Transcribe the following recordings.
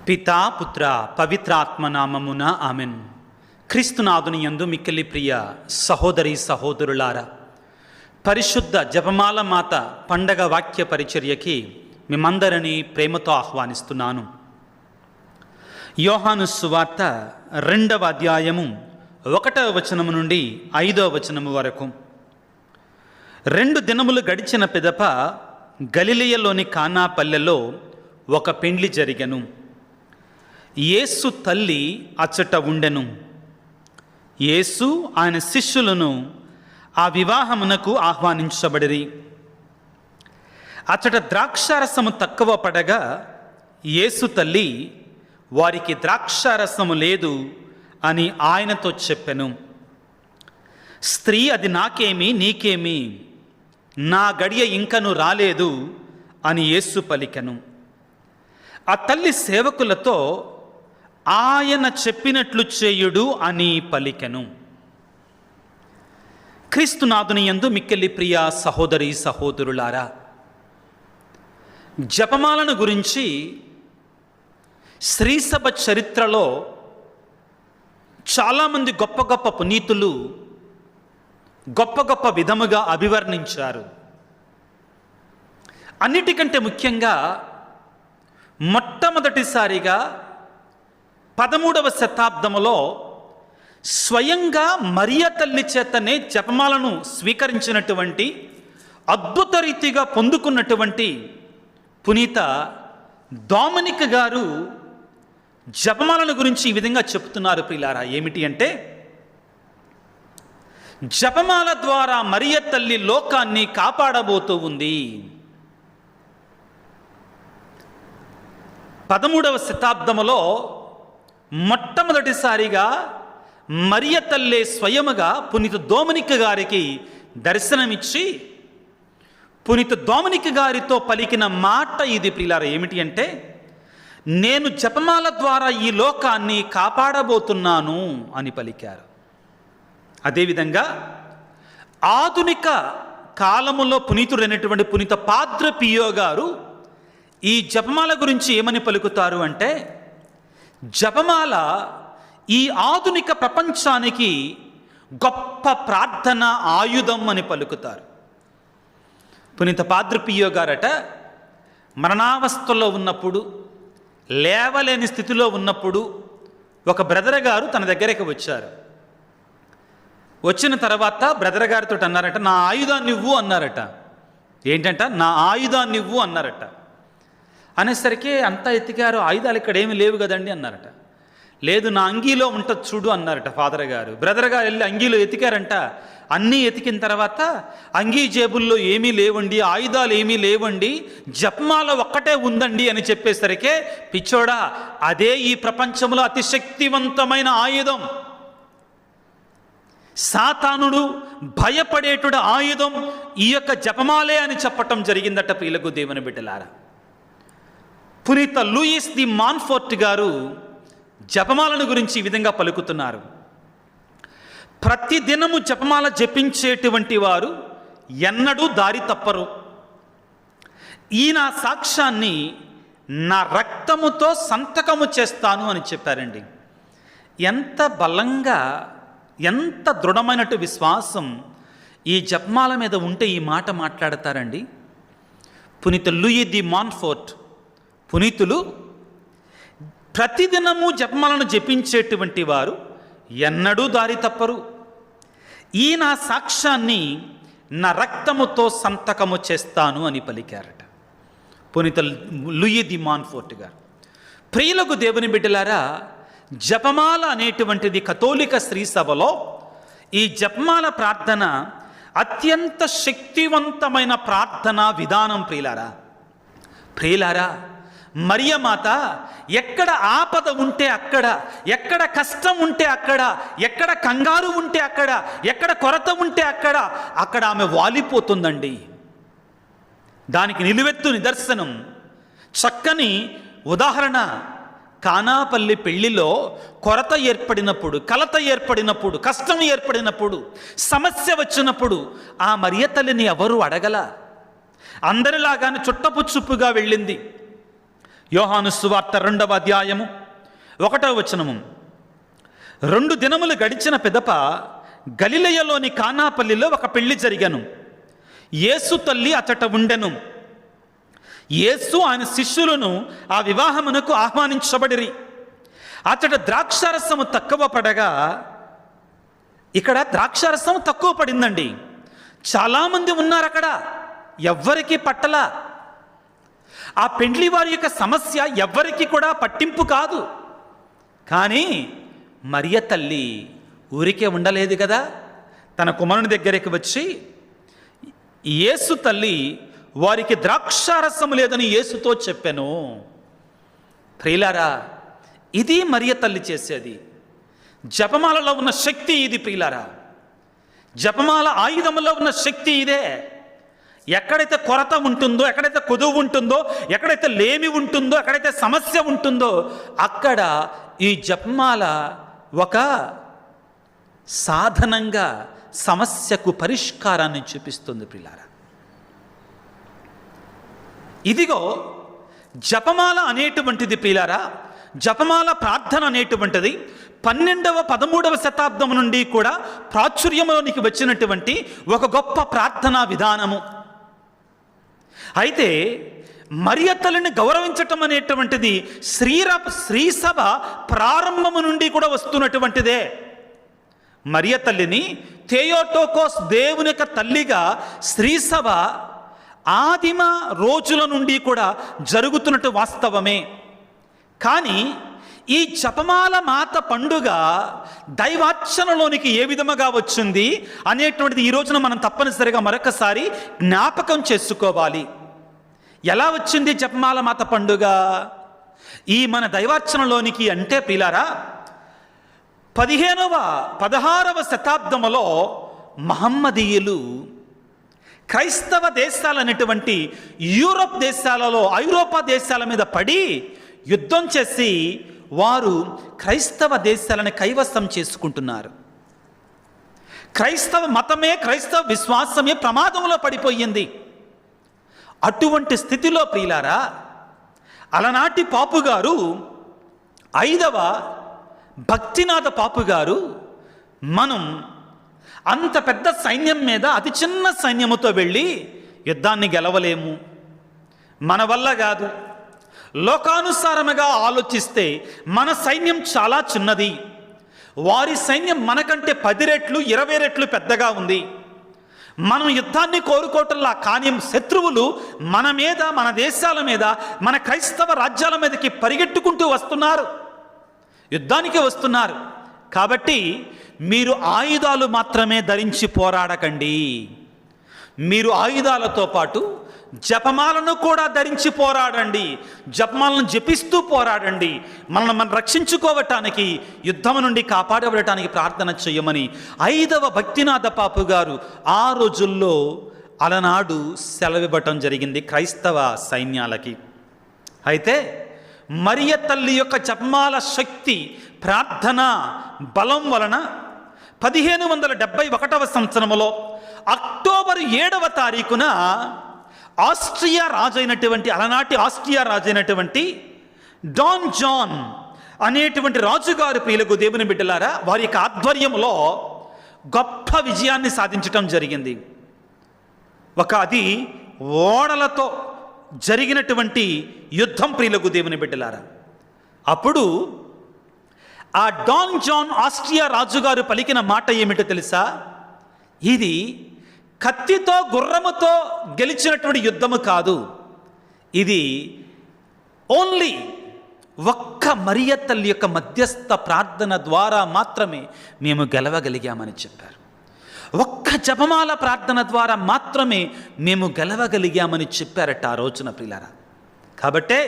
పితా పుత్ర పవిత్రాత్మ నామమున ఆమెన్. క్రీస్తునాథుని యందు మిక్కిలి ప్రియ సహోదరి సహోదరులారా, పరిశుద్ధ జపమాల మాత పండగ వాక్య పరిచర్యకి మిమ్మందరినీ ప్రేమతో ఆహ్వానిస్తున్నాను. యోహాను సువార్త 2వ అధ్యాయము 1వ వచనము నుండి 5వ వచనము వరకు. 2 దినములు గడిచిన పిదప గలిలయలోని కానా పల్లెలో ఒక పెండ్లి జరిగెను. యేసు తల్లి అచ్చట ఉండెను. యేసు ఆయన శిష్యులను ఆ వివాహమునకు ఆహ్వానించబడిరి. అచ్చట ద్రాక్షారసము తక్కువ పడగా యేసు తల్లి వారికి ద్రాక్షారసము లేదు అని ఆయనతో చెప్పెను. స్త్రీ, అది నాకేమి నీకేమి, నా గడియ ఇంకను రాలేదు అని యేసు పలికెను. ఆ తల్లి సేవకులతో ఆయన చెప్పినట్లు చేయుడు అని పలికెను. క్రీస్తునాథుని యందు మిక్కిలి ప్రియ సహోదరి సహోదరులారా, జపమాలను గురించి శ్రీసభ చరిత్రలో చాలామంది గొప్ప గొప్ప పునీతులు గొప్ప గొప్ప విధముగా అభివర్ణించారు. అన్నిటికంటే ముఖ్యంగా మొట్టమొదటిసారిగా 13వ శతాబ్దములో స్వయంగా మరియ తల్లి చేతనే జపమాలను స్వీకరించినటువంటి, అద్భుత రీతిగా పొందుకున్నటువంటి పునీత డొమినిక్ గారు జపమాలను గురించి ఈ విధంగా చెప్తున్నారు. ప్రియులారా, ఏమిటి అంటే, జపమాల ద్వారా మరియ తల్లి లోకాన్ని కాపాడబోతూ ఉంది. 13వ శతాబ్దములో మొట్టమొదటిసారిగా మరియ తల్లి స్వయముగా పునీత డొమినిక్ గారికి దర్శనమిచ్చి పునీత డొమినిక్ గారితో పలికిన మాట ఇది. ప్రియులారా, ఏమిటి అంటే, నేను జపమాల ద్వారా ఈ లోకాన్ని కాపాడబోతున్నాను అని పలికారు. అదేవిధంగా ఆధునిక కాలములో పునీతుడైనటువంటి పునీత పాద్ర పియో గారు ఈ జపమాల గురించి ఏమని పలుకుతారు అంటే, జపమాల ఈ ఆధునిక ప్రపంచానికి గొప్ప ప్రార్థన ఆయుధం అని పలుకుతారు. పునీత పాద్ర పియో గారట మరణావస్థలో ఉన్నప్పుడు, లేవలేని స్థితిలో ఉన్నప్పుడు ఒక బ్రదర్ గారు తన దగ్గరికి వచ్చారు. వచ్చిన తర్వాత బ్రదర్ గారితో అన్నారట, నా ఆయుధాన్ని ఇవ్వు అన్నారట. ఏంటంట, నా ఆయుధాన్ని ఇవ్వు అన్నారట. అనేసరికి అంతా ఎతికారు, ఆయుధాలు ఇక్కడ ఏమి లేవు కదండి అన్నారట. లేదు, నా అంగీలో ఉంటుంది చూడు అన్నారట ఫాదర్ గారు. బ్రదర్ గారు వెళ్ళి అంగీలో ఎతికారంట. అన్నీ ఎతికిన తర్వాత అంగీ జేబుల్లో ఏమీ లేవండి, ఆయుధాలు ఏమీ లేవండి, జపమాల ఒక్కటే ఉందండి అని చెప్పేసరికి, పిచ్చోడా, అదే ఈ ప్రపంచంలో అతి శక్తివంతమైన ఆయుధం, సాతానుడు భయపడేటుడు ఆయుధం ఈ యొక్క జపమాలే అని చెప్పటం జరిగిందట. ప్రియులకు దేవుని బిడ్డలారా, పునీత లూయిస్ ది మాన్ఫోర్ట్ గారు జపమాలను గురించి ఈ విధంగా పలుకుతున్నారు. ప్రతి దినము జపమాల జపించేటువంటి వారు ఎన్నడూ దారి తప్పరు. ఈ నా సాక్ష్యాన్ని నా రక్తముతో సంతకము చేస్తాను అని చెప్పారండి. ఎంత బలంగా, ఎంత దృఢమైనటు విశ్వాసం ఈ జపమాల మీద ఉంటే ఈ మాట మాట్లాడతారండి. పునీత లూయి ది మాన్ఫోర్ట్ పునీతులు ప్రతిదినము జపమాలను జపించేటువంటి వారు ఎన్నడూ దారి తప్పరు. ఈ నా సాక్ష్యాన్ని నా రక్తముతో సంతకము చేస్తాను అని పలికారట పునీత లూయి ది మాన్ఫోర్ట్ గారు. ప్రియులకు దేవుని బిడ్డలారా, జపమాల అనేటువంటిది కథోలిక స్త్రీ సభలో ఈ జపమాల ప్రార్థన అత్యంత శక్తివంతమైన ప్రార్థనా విధానం. ప్రియులారా, మరియమాత ఎక్కడ ఆపద ఉంటే అక్కడ, ఎక్కడ కష్టం ఉంటే అక్కడ, ఎక్కడ కంగారు ఉంటే అక్కడ, ఎక్కడ కొరత ఉంటే అక్కడ ఆమె వాలిపోతుందండి. దానికి నిలువెత్తు నిదర్శనం, చక్కని ఉదాహరణ, కానాపల్లి పెళ్లిలో కొరత ఏర్పడినప్పుడు, కలత ఏర్పడినప్పుడు, కష్టం ఏర్పడినప్పుడు, సమస్య వచ్చినప్పుడు ఆ మరియ తల్లిని ఎవరు అడగల. అందరిలాగానే చుట్టపుచ్చుప్పుగా వెళ్ళింది. యోహాను సువార్త 2వ అధ్యాయము 1వ వచనము. 2 దినములు గడిచిన పిదప గలిలయలోని కానాపల్లిలో ఒక పెళ్లి జరిగెను. యేసు తల్లి అచట ఉండెను. యేసు ఆయన శిష్యులను ఆ వివాహమునకు ఆహ్వానించబడిరి. అచట ద్రాక్షారసము తక్కువ పడగా, ఇక్కడ ద్రాక్షారసం తక్కువ పడిందండి. చాలామంది ఉన్నారు అక్కడ, ఎవ్వరికి పట్టల. ఆ పెండ్లి వారి యొక్క సమస్య ఎవ్వరికి కూడా పట్టింపు కాదు. కానీ మరియ తల్లి ఊరికే ఉండలేదు కదా. తన కుమారుని దగ్గరికి వచ్చి, యేసు తల్లి వారికి ద్రాక్షారసం లేదని యేసుతో చెప్పాను. ప్రియులారా, ఇది మరియ తల్లి చేసేది. జపమాలలో ఉన్న శక్తి ఇది ప్రియులారా. జపమాల ఆయుధములో ఉన్న శక్తి ఇదే. ఎక్కడైతే కొరత ఉంటుందో, ఎక్కడైతే కొదువు ఉంటుందో, ఎక్కడైతే లేమి ఉంటుందో, ఎక్కడైతే సమస్య ఉంటుందో, అక్కడ ఈ జపమాల ఒక సాధనంగా సమస్యకు పరిష్కారాన్ని చూపిస్తుంది ప్రియులారా. ఇదిగో జపమాల అనేటువంటిది ప్రియులారా, జపమాల ప్రార్థన అనేటువంటిది 12వ 13వ శతాబ్దం నుండి కూడా ప్రాచుర్యంలోనికి వచ్చినటువంటి ఒక గొప్ప ప్రార్థనా విధానము. అయితే మరియ తల్లిని గౌరవించటం అనేటువంటిది శ్రీసభ ప్రారంభము నుండి కూడా వస్తున్నటువంటిదే. మరియ తల్లిని థెయోటోకోస్, దేవుని యొక్క తల్లిగా శ్రీసభ ఆదిమ రోజుల నుండి కూడా జరుగుతున్నట్టు వాస్తవమే. కానీ ఈ జపమాల మాత పండుగ దైవార్చనలోనికి ఏ విధముగా వచ్చింది అనేటువంటిది ఈ రోజున మనం తప్పనిసరిగా మరొకసారి జ్ఞాపకం చేసుకోవాలి. ఎలా వచ్చింది జపమాల మాత పండుగ ఈ మన దైవార్చనలోనికి అంటే ప్రియులారా, 16వ శతాబ్దములో మహమ్మదీయులు క్రైస్తవ దేశాలనేటువంటి యూరోప్ దేశాలలో, ఐరోపా దేశాల మీద పడి యుద్ధం చేసి వారు క్రైస్తవ దేశాలను కైవసం చేసుకుంటున్నారు. క్రైస్తవ మతమే, క్రైస్తవ విశ్వాసమే ప్రమాదంలో పడిపోయింది. అటువంటి స్థితిలో ప్రియులారా, అలనాటి పాపుగారు 5వ భక్తినాథ పాపుగారు, మనం అంత పెద్ద సైన్యం మీద అతి చిన్న సైన్యముతో వెళ్ళి యుద్ధాన్ని గెలవలేము, మన వల్ల కాదు. లోకానుసారముగా ఆలోచిస్తే మన సైన్యం చాలా చిన్నది, వారి సైన్యం మనకంటే 10 రెట్లు 20 రెట్లు పెద్దగా ఉంది. మనం యుద్ధాన్ని కోరుకోవటంలా, కానీ శత్రువులు మన మీద, మన దేశాల మీద, మన క్రైస్తవ రాజ్యాల మీదకి పరిగెట్టుకుంటూ వస్తున్నారు, యుద్ధానికి వస్తున్నారు. కాబట్టి మీరు ఆయుధాలు మాత్రమే ధరించి పోరాడకండి, మీరు ఆయుధాలతో పాటు జపమాలను కూడా ధరించి పోరాడండి, జపమాలను జపిస్తూ పోరాడండి. మనం రక్షించుకోవటానికి, యుద్ధం నుండి కాపాడబడటానికి ప్రార్థన చేయమని 5వ భక్తినాథ పాపు గారు ఆ రోజుల్లో అలనాడు సెలవివ్వటం జరిగింది క్రైస్తవ సైన్యాలకి. అయితే మరియ తల్లి యొక్క జపమాల శక్తి, ప్రార్థన బలం వలన 1571వ సంవత్సరంలో అక్టోబర్ 7వ తారీఖున ఆస్ట్రియా రాజైనటువంటి, అలనాటి ఆస్ట్రియా రాజైనటువంటి డాన్ జాన్ అనేటువంటి రాజుగారి ప్రియులకు దేవుని బిడ్డలారా, వారి యొక్క ఆధ్వర్యంలో గొప్ప విజయాన్ని సాధించటం జరిగింది. అది ఓడలతో జరిగినటువంటి యుద్ధం ప్రియులకు దేవుని బిడ్డలారా. అప్పుడు ఆ డాన్ జాన్ ఆస్ట్రియా రాజుగారు పలికిన మాట ఏమిటో తెలుసా? ఇది కత్తితో గుర్రముతో గెలిచినటువంటి యుద్ధము కాదు, ఇది ఓన్లీ ఒక్క మరియ తల్లి యొక్క మధ్యస్థ ప్రార్థన ద్వారా మాత్రమే మేము గెలవగలిగామని చెప్పారు. ఒక్క జపమాల ప్రార్థన ద్వారా మాత్రమే మేము గెలవగలిగామని చెప్పారట ఆ రోజున ప్రియులారా. కాబట్టే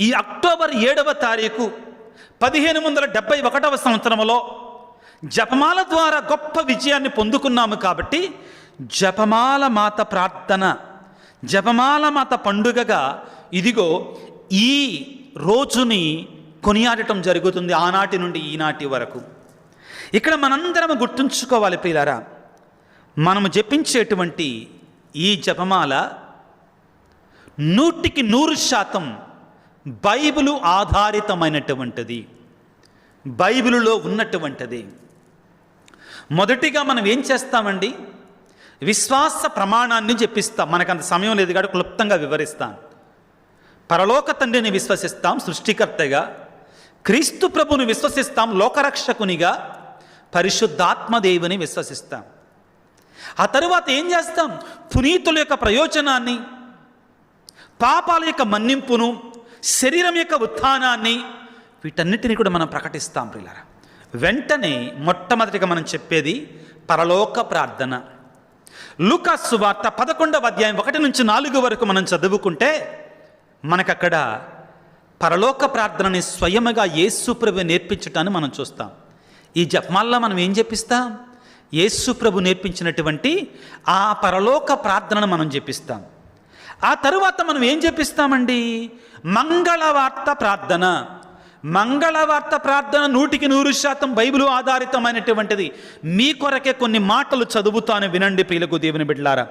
ఈ అక్టోబర్ 7వ తారీఖు 1571వ సంవత్సరంలో జపమాల ద్వారా గొప్ప విజయాన్ని పొందుకున్నాము. కాబట్టి జపమాల మాత ప్రార్థన, జపమాల మాత పండుగగా ఇదిగో ఈ రోజుని కొనియాడటం జరుగుతుంది ఆనాటి నుండి ఈనాటి వరకు. ఇక్కడ మనందరం గుర్తుంచుకోవాలి ప్రియులారా, మనము జపించేటువంటి ఈ జపమాల 100% బైబిలు ఆధారితమైనటువంటిది, బైబిలులో ఉన్నటువంటిది. మొదటిగా మనం ఏం చేస్తామండి, విశ్వాస ప్రమాణాన్ని చెప్పిస్తాం. మనకంత సమయం లేదు కాబట్టి క్లుప్తంగా వివరిస్తాను. పరలోక తండ్రిని విశ్వసిస్తాం సృష్టికర్తగా, క్రీస్తు ప్రభుని విశ్వసిస్తాం లోకరక్షకునిగా, పరిశుద్ధాత్మదేవుని విశ్వసిస్తాం. ఆ తరువాత ఏం చేస్తాం, పునీతుల యొక్క ప్రయోజనాన్ని, పాపాల యొక్క మన్నింపును, శరీరం యొక్క ఉత్థానాన్ని, వీటన్నిటిని కూడా మనం ప్రకటిస్తాం ప్రియులారా. వెంటనే మొట్టమొదటిగా మనం చెప్పేది పరలోక ప్రార్థన. లూకా సువార్త 11వ అధ్యాయం 1 నుంచి 4 వరకు మనం చదువుకుంటే మనకక్కడ పరలోక ప్రార్థనని స్వయముగా యేసు ప్రభు నేర్పించటాన్ని మనం చూస్తాం. ఈ జపమాల్లో మనం ఏం చెప్పిస్తాం, యేసు ప్రభు నేర్పించినటువంటి ఆ పరలోక ప్రార్థనను మనం చెప్పిస్తాం. ఆ తరువాత మనం ఏం చెప్పిస్తామండి, మంగళవార్త ప్రార్థన. మంగళవార్త ప్రార్థన 100% బైబిలు ఆధారితమైనటువంటిది. మీ కొరకే కొన్ని మాటలు చదువుతాను, వినండి ప్రియులకు దేవుని బిడ్డలారా.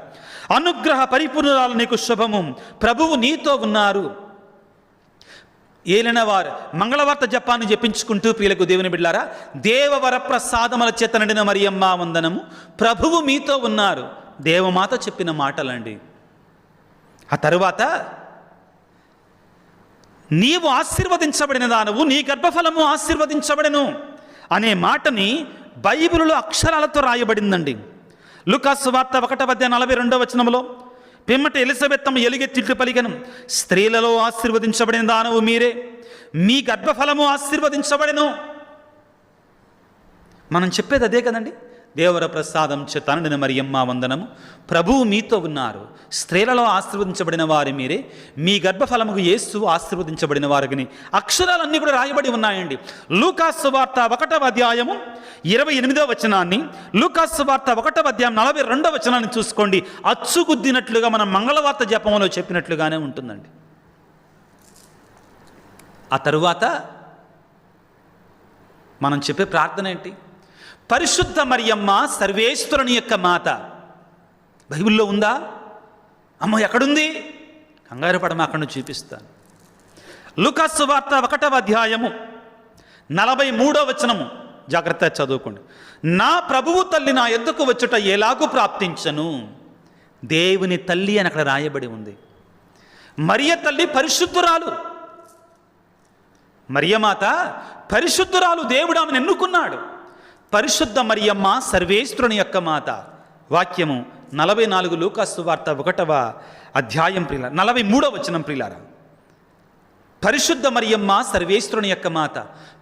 అనుగ్రహ పరిపూర్ణురాలు నీకు శుభము, ప్రభువు నీతో ఉన్నారు. ఏలిన వారు మంగళవార్త జపాన్ని జపించుకుంటూ ప్రియులకు దేవుని బిడ్డలారా, దేవవర ప్రసాదముల చేత నిండిన మరియమ్మ వందనము, ప్రభువు మీతో ఉన్నారు. దేవమాత చెప్పిన మాటలండి. ఆ తరువాత నీవు ఆశీర్వదించబడిన దానవు, నీ గర్భఫలము ఆశీర్వదించబడెను అనే మాటని బైబిలులో అక్షరాలతో రాయబడిందండి. లూకా సువార్త 1వ అధ్యాయం 42వ వచనంలో, పిమ్మట ఎలిజబెత్తమ్మ ఎలుగెత్తిట్టు పలికెను, స్త్రీలలో ఆశీర్వదించబడిన దానవు మీరే, మీ గర్భఫలము ఆశీర్వదించబడెను. మనం చెప్పేది అదే కదండి, దేవర ప్రసాదం చేత నిండిన మరియమ్మ వందనము, ప్రభువు మీతో ఉన్నారు, స్త్రీలలో ఆశీర్వదించబడిన వారు మీరే, మీ గర్భఫలముకు యేసు ఆశీర్వదించబడిన వారిని. అక్షరాలన్నీ కూడా రాయబడి ఉన్నాయండి. లూకా సువార్త 1వ అధ్యాయము 28వ వచనాన్ని, లూకా సువార్త 1వ అధ్యాయం 42వ వచనాన్ని చూసుకోండి. అచ్చుగుద్దినట్లుగా మనం మంగళవార్త జపంలో చెప్పినట్లుగానే ఉంటుందండి. ఆ తరువాత మనం చెప్పే ప్రార్థన ఏంటి, పరిశుద్ధ మరియమ్మ సర్వేశ్వరుని యొక్క మాత. బైబిల్లో ఉందా? అమ్మ ఎక్కడుంది? కంగారు పడమ, అక్కడ చూపిస్తాను. లూకా సువార్త 1వ అధ్యాయము 43వ వచనము జాగ్రత్తగా చదువుకోండి. నా ప్రభువు తల్లి నా ఎద్దుకు వచ్చుట ఎలాగూ ప్రాప్తించను. దేవుని తల్లి అని అక్కడ రాయబడి ఉంది. మరియ తల్లి పరిశుద్ధురాలు, మరియమాత పరిశుద్ధురాలు. దేవుడు ఆమెను ఎన్నుకున్నాడు. పరిశుద్ధ మరియమ్మ సర్వేశ్వరుని యొక్క మాత. వాక్యము 44 లూకా సువార్త 1వ అధ్యాయం 43వ వచనం ప్రియులారా. పరిశుద్ధ మరియమ్మ సర్వేశ్వరుని యొక్క మాత,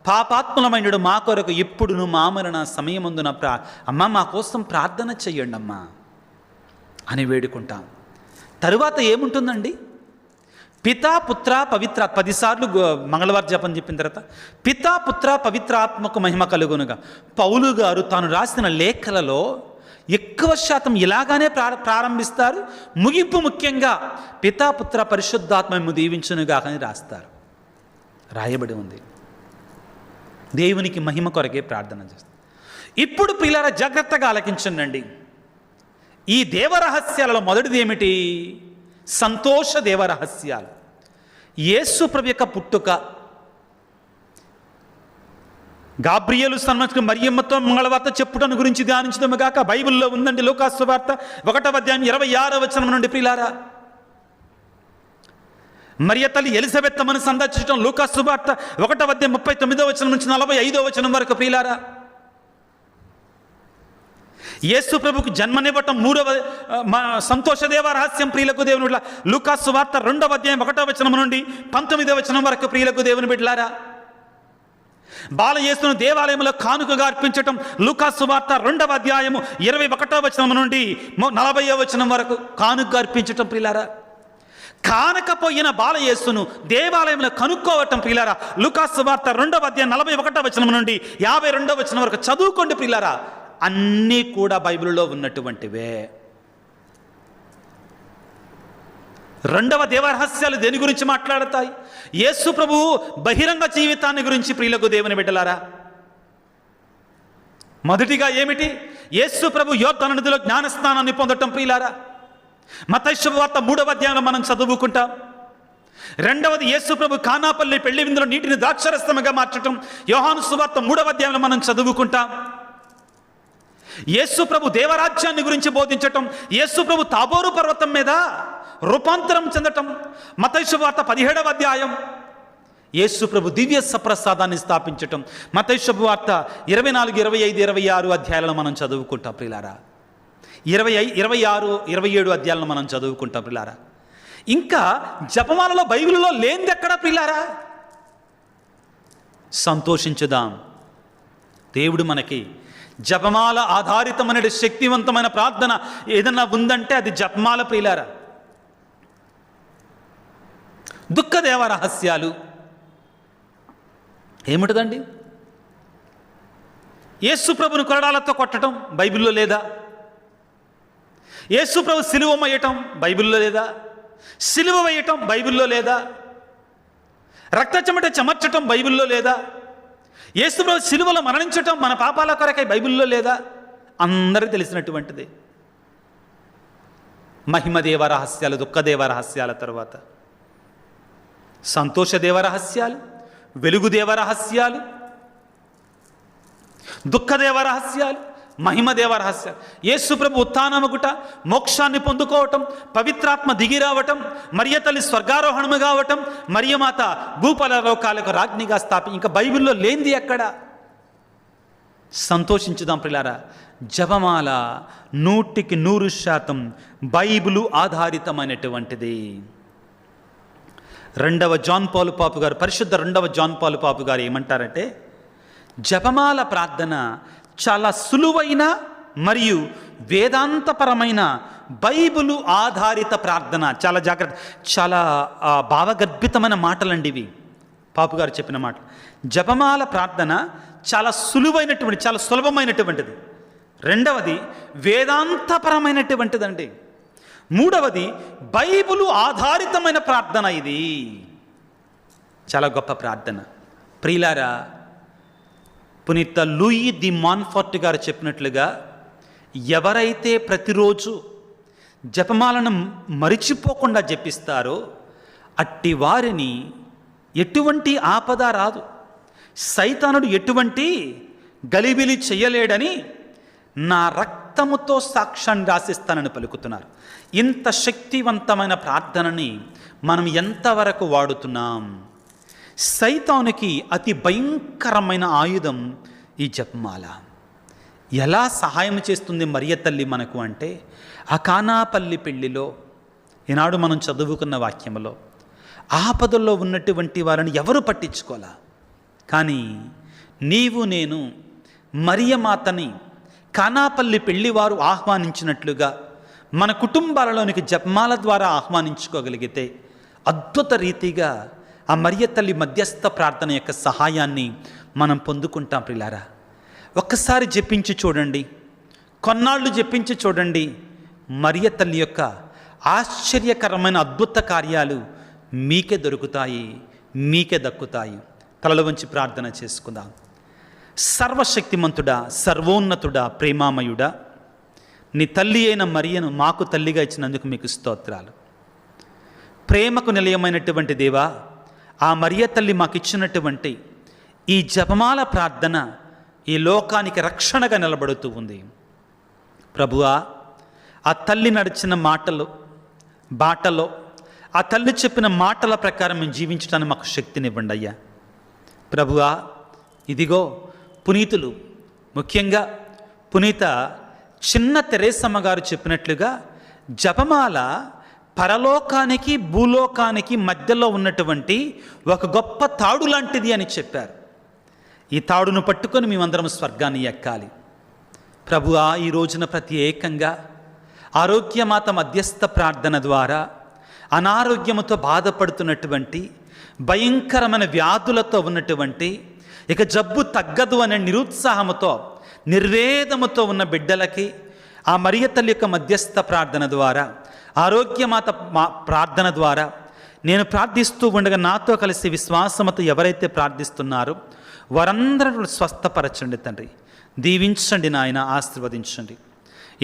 పాపాత్ములమైనడు మా కొరకు ఎప్పుడును మా మరణ సమయమందున అమ్మ మా కోసం ప్రార్థన చెయ్యండి అమ్మా అని వేడుకుంటాం. తరువాత ఏముంటుందండి, పితా పుత్ర పవిత్ర 10 సార్లు మంగళవారం జపం చెప్పిన తర్వాత పితా పుత్ర పవిత్రాత్మకు మహిమ కలుగునుగా. పౌలు గారు తాను రాసిన లేఖలలో ఎక్కువ శాతం ఇలాగానే ప్రారంభిస్తారు. ముగింపు ముఖ్యంగా పితా పుత్ర పరిశుద్ధాత్మము దీవించునుగా అని రాస్తారు, రాయబడి ఉంది. దేవునికి మహిమ కొరకే ప్రార్థన చేస్తారు. ఇప్పుడు పిల్లల జాగ్రత్తగా ఆలకించండి. ఈ దేవరహస్యాలలో మొదటిది ఏమిటి, సంతోష దేవరహస్యాలు. యేసు ప్రభు యొక్క పుట్టుక, గాబ్రియేలు సన్మార్గ మరియమ్మతో మంగళవార్త చెప్పుటను గురించి ధ్యానించడము గాక బైబిల్లో ఉందండి. లూకా సువార్త 1వ అధ్యాయం 26వ వచనం నుండి ప్రియులారా. మరియ తల్లి ఎలిజబెత్తమ్మను సందర్శించడం లూకా సువార్త 1వ అధ్యాయం 39వ వచనం నుంచి 45వ వచనం వరకు ప్రియులారా. యేసు ప్రభుకు జన్మనివ్వటం 3వ సంతోషదేవ రహస్యం ప్రియులకు దేవుని బిడ్డలారా. లూకా సువార్త 2వ అధ్యాయం 1వ వచనం నుండి 19వ వచనం వరకు ప్రియులకు దేవుని బిడ్డలారా. బాలయేసును దేవాలయంలో కానుకగా అర్పించటం లూకా సువార్త 2వ అధ్యాయము 21వ వచనం నుండి 40వ వచనం వరకు కానుకగా అర్పించటం ప్రియులారా. కానకపోయిన బాలయేసును దేవాలయంలో కనుక్కోవటం ప్రియులారా. లూకా సువార్త 2వ అధ్యాయం 41వ వచనం నుండి 52వ వచనం వరకు చదువుకోండి ప్రియులారా. అన్నీ కూడా బైబిల్లో ఉన్నటువంటివే. రెండవ దేవరహస్యాలు దేని గురించి మాట్లాడతాయి? యేసు ప్రభువు బహిరంగ జీవితాన్ని గురించి ప్రియులకు దేవుని బిడ్డలారా. మొదటిగా ఏమిటి? యేసు ప్రభు యోర్దాను నదిలో జ్ఞానస్నానాన్ని పొందటం ప్రియులారా. మత్తయి శుభవార్త 3వ అధ్యాయంలో మనం చదువుకుంటాం. రెండవది, యేసు ప్రభు కానాపల్లి పెళ్లి విందులో నీటిని ద్రాక్షరసముగా మార్చటం యోహాను సువార్త 3వ అధ్యాయంలో మనం చదువుకుంటాం. యేసు ప్రభు దేవరాజ్యాన్ని గురించి బోధించటం, యేసు ప్రభు తాబోరు పర్వతం మీద రూపాంతరం చెందటం మత్తయి సువార్త 17వ అధ్యాయం. యేసు ప్రభు దివ్య సప్రసాదాన్ని స్థాపించటం మత్తయి శుభవార్త 24, 25, 26 అధ్యాయాలను మనం చదువుకుంటాం ప్రియులారా. 26, 27 అధ్యాయాలను మనం చదువుకుంటాం ప్రియులారా. ఇంకా జపమాలలో బైబిల్లో లేనిది ఎక్కడా ప్రియులారా? సంతోషించుదాం, దేవుడు మనకి జపమాల ఆధారితమైన శక్తివంతమైన ప్రార్థన ఏదన్నా ఉందంటే అది జపమాల ప్రియులారా. దుఃఖదేవ రహస్యాలు ఏమిటదండి? యేసు ప్రభుని కొరడాలతో కొట్టడం బైబిల్లో లేదా? యేసు ప్రభు సిలువ వేయటం బైబిల్లో లేదా? సిలువ వేయటం బైబిల్లో లేదా? రక్త చెమట చెమర్చటం బైబిల్లో లేదా? యేసు ప్రభు సిలువలో మరణించటం మన పాపాల కొరకై బైబిల్లో లేదా? అందరికీ తెలిసినటువంటిది. మహిమదేవ రహస్యాలు, దుఃఖదేవ రహస్యాల తర్వాత సంతోషదేవ రహస్యాలు, వెలుగుదేవ రహస్యాలు, దుఃఖదేవ రహస్యాలు, మహిమదేవ రహస్యాలు. యేసు ప్రభు ఉత్థానమగుట, మోక్షాన్ని పొందుకోవటం, పవిత్రాత్మ దిగి రావటం, మరియ తల్లి స్వర్గారోహణము కావటం, మరియమాత భూపల లోకాలకు రాజ్ఞిగా ఇంకా బైబిల్లో లేనిది ఎక్కడ? సంతోషించుదాం ప్రియులారా. జపమాల 100% బైబిలు ఆధారితమైనటువంటిది. పరిశుద్ధ 2వ జాన్ పాలు పాపు గారు ఏమంటారంటే, జపమాల ప్రార్థన చాలా సులువైన మరియు వేదాంతపరమైన బైబిలు ఆధారిత ప్రార్థన. చాలా జాగ్రత్త, చాలా భావగర్భితమైన మాటలండి ఇవి పాపు గారు చెప్పిన మాట. జపమాల ప్రార్థన చాలా సులువైనటువంటి, చాలా సులభమైనటువంటిది. రెండవది వేదాంతపరమైనటువంటిదండి. మూడవది బైబిలు ఆధారితమైన ప్రార్థన. ఇది చాలా గొప్ప ప్రార్థన ప్రియులారా. పునీత లూయి ది మాన్ఫోర్ట్ గారు చెప్పినట్లుగా, ఎవరైతే ప్రతిరోజు జపమాలను మరిచిపోకుండా జపిస్తారో అట్టి వారిని ఎటువంటి ఆపద రాదు, సైతానుడు ఎటువంటి గలిబిలి చెయ్యలేడని నా రక్తముతో సాక్ష్యాన్ని రాసిస్తానని పలుకుతున్నారు. ఇంత శక్తివంతమైన ప్రార్థనని మనం ఎంతవరకు వాడుతున్నాం? సైతానుకి అతి భయంకరమైన ఆయుధం ఈ జపమాల. ఎలా సహాయం చేస్తుంది మరియ తల్లి మనకు అంటే, ఆ కానాపల్లి పెళ్లిలో ఈనాడు మనం చదువుకున్న వాక్యంలో ఆపదల్లో ఉన్నటువంటి వారిని ఎవరు పట్టించుకోలా, కానీ నీవు నేను మరియమాతని కానాపల్లి పెళ్లివారు ఆహ్వానించినట్లుగా మన కుటుంబాలలోనికి జపమాల ద్వారా ఆహ్వానించుకోగలిగితే అద్భుత రీతిగా ఆ మరియ తల్లి మధ్యస్థ ప్రార్థన యొక్క సహాయాన్ని మనం పొందుకుంటాం ప్రియులారా. ఒక్కసారి జపించి చూడండి, కొన్నాళ్ళు జపించి చూడండి, మరియ తల్లి యొక్క ఆశ్చర్యకరమైన అద్భుత కార్యాలు మీకే దొరుకుతాయి, మీకే దక్కుతాయి. తలలు వంచి ప్రార్థన చేసుకుందాం. సర్వశక్తిమంతుడా, సర్వోన్నతుడా, ప్రేమామయుడా, నీ తల్లి అయిన మరియను మాకు తల్లిగా ఇచ్చినందుకు మీకు స్తోత్రాలు. ప్రేమకు నిలయమైనటువంటి దేవా, ఆ మరియ తల్లి మాకు ఇచ్చినటువంటి ఈ జపమాల ప్రార్థన ఈ లోకానికి రక్షణగా నిలబడుతూ ఉంది. ప్రభువా, ఆ తల్లి నడిచిన బాటలో ఆ తల్లి చెప్పిన మాటల ప్రకారం మేము జీవించడానికి మాకు శక్తినివ్వండి అయ్యా. ప్రభువా, ఇదిగో పునీతులు, ముఖ్యంగా పునీత చిన్న తెరేసమ్మ గారు చెప్పినట్లుగా జపమాల పరలోకానికి భూలోకానికి మధ్యలో ఉన్నటువంటి ఒక గొప్ప తాడు లాంటిది అని చెప్పారు. ఈ తాడును పట్టుకొని మేమందరం స్వర్గాన్ని ఎక్కాలి. ప్రభువా, ఈ రోజున ప్రత్యేకంగా ఆరోగ్యమాత మధ్యస్థ ప్రార్థన ద్వారా అనారోగ్యముతో బాధపడుతున్నటువంటి, భయంకరమైన వ్యాధులతో ఉన్నటువంటి, ఇక జబ్బు తగ్గదు అనే నిరుత్సాహముతో నిర్వేదముతో ఉన్న బిడ్డలకి ఆ మరియ తల్లి యొక్క మధ్యస్థ ప్రార్థన ద్వారా, ఆరోగ్యమాత ప్రార్థన ద్వారా నేను ప్రార్థిస్తూ ఉండగా నాతో కలిసి విశ్వాసముతో ఎవరైతే ప్రార్థిస్తున్నారో వారందరూ స్వస్థపరచండి తండ్రి. దీవించండి నాయన, ఆశీర్వదించండి.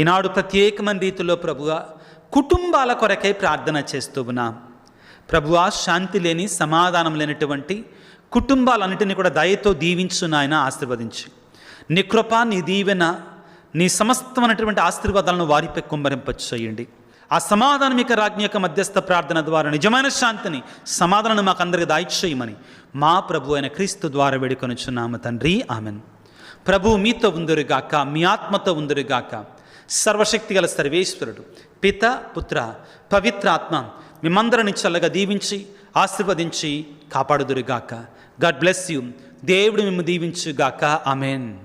ఈనాడు ప్రత్యేకమైన రీతిలో ప్రభుగా కుటుంబాల కొరకై ప్రార్థన చేస్తూ ఉన్నాం. ప్రభువా, శాంతి లేని, సమాధానం లేనటువంటి కుటుంబాలన్నిటినీ కూడా దయతో దీవించు నాయన, ఆశీర్వదించి నీ కృప, నీ దీవెన, నీ సమస్తమైనటువంటి ఆశీర్వాదాలను వారిపై కుమ్మరింపచేయండి. ఆ సమాధానమిక రాజ్ఞ యొక్క మధ్యస్థ ప్రార్థన ద్వారా నిజమైన శాంతిని, సమాధానాన్ని మాకు అందరికి దాయిచేయమని మా ప్రభు అయిన క్రీస్తు ద్వారా వేడుకొనుచున్నాము తండ్రి, ఆమెన్. ప్రభు మీతో ఉందురుగాక, మీ ఆత్మతో ఉందురుగాక. సర్వశక్తి గల సర్వేశ్వరుడు పిత, పుత్ర, పవిత్రాత్మ మిమ్మందరిని చల్లగా దీవించి ఆశీర్వదించి కాపాడుదురుగాక. God bless you. దేవుడు మిమ్ము దీవించుగాక. ఆమెన్.